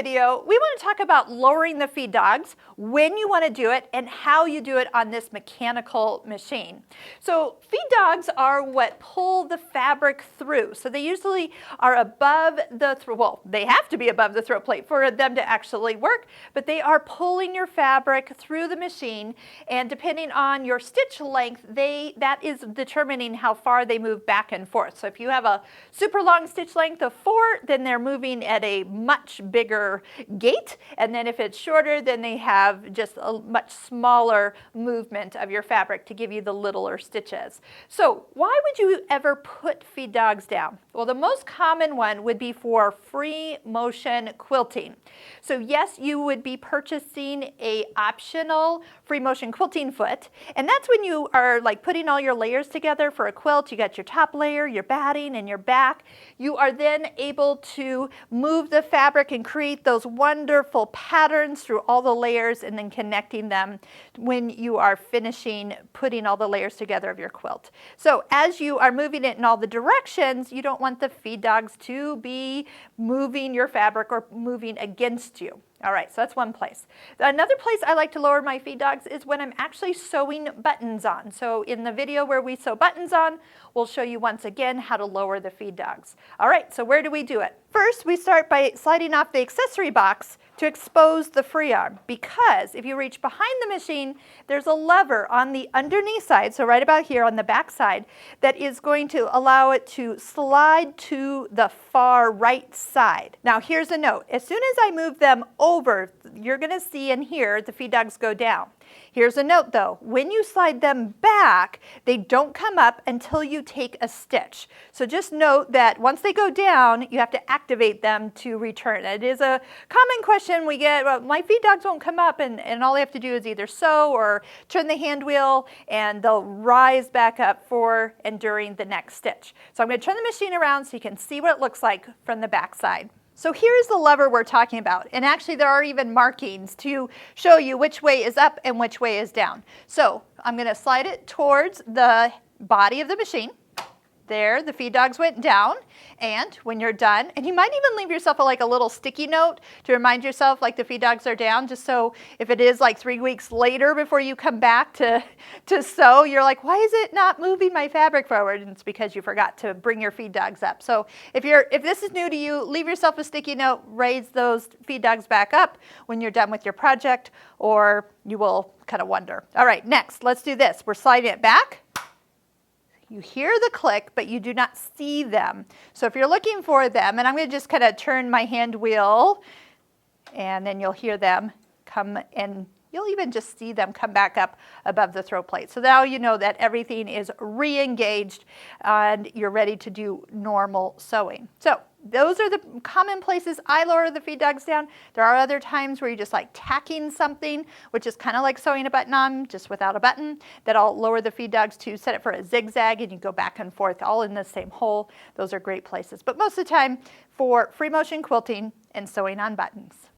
video, we want to talk about lowering the feed dogs, when you want to do it, and how you do it on this mechanical machine. So feed dogs are what pull the fabric through. So they usually are above the throat, well, they have to be above the throat plate for them to actually work, but they are pulling your fabric through the machine, and depending on your stitch length, that is determining how far they move back and forth. So if you have a super long stitch length of 4, then they're moving at a much bigger gait, and then if it's shorter, then they have just a much smaller movement of your fabric to give you the littler stitches. So why would you ever put feed dogs down? Well, the most common one would be for free motion quilting. So yes, you would be purchasing a optional free motion quilting foot, and that's when you are like putting all your layers together for a quilt. You got your top layer, your batting, and your back. You are then able to move the fabric and create those wonderful patterns through all the layers, and then connecting them when you are finishing putting all the layers together of your quilt. So as you are moving it in all the directions, you don't want the feed dogs to be moving your fabric or moving against you. All right, so that's one place. Another place I like to lower my feed dogs is when I'm actually sewing buttons on. So in the video where we sew buttons on, we'll show you once again how to lower the feed dogs. All right, so where do we do it? First, we start by sliding off the accessory box to expose the free arm, because if you reach behind the machine, there's a lever on the underneath side, so right about here on the back side, that is going to allow it to slide to the far right side. Now here's a note. As soon as I move them over, you're going to see and hear the feed dogs go down. Here's a note though, when you slide them back, they don't come up until you take a stitch. So just note that once they go down, you have to activate them to return. It is a common question we get, well, my feed dogs won't come up, and all they have to do is either sew or turn the hand wheel, and they'll rise back up for and during the next stitch. So I'm going to turn the machine around so you can see what it looks like from the back side. So here's the lever we're talking about, and actually there are even markings to show you which way is up and which way is down. So I'm going to slide it towards the body of the machine. There, the feed dogs went down, and when you're done, and you might even leave yourself a little sticky note to remind yourself like the feed dogs are down, just so if it is like 3 weeks later before you come back to sew, you're like, why is it not moving my fabric forward? And it's because you forgot to bring your feed dogs up. So if this is new to you, leave yourself a sticky note, raise those feed dogs back up when you're done with your project, or you will kind of wonder. All right, next, let's do this. We're sliding it back. You hear the click, but you do not see them. So if you're looking for them, and I'm going to just kind of turn my hand wheel, and then you'll hear them come, and you'll even just see them come back up above the throat plate. So now you know that everything is re-engaged and you're ready to do normal sewing. So those are the common places I lower the feed dogs down. There are other times where you're just like tacking something, which is kind of like sewing a button on, just without a button, that I'll lower the feed dogs to set it for a zigzag, and you go back and forth all in the same hole. Those are great places. But most of the time for free motion quilting and sewing on buttons.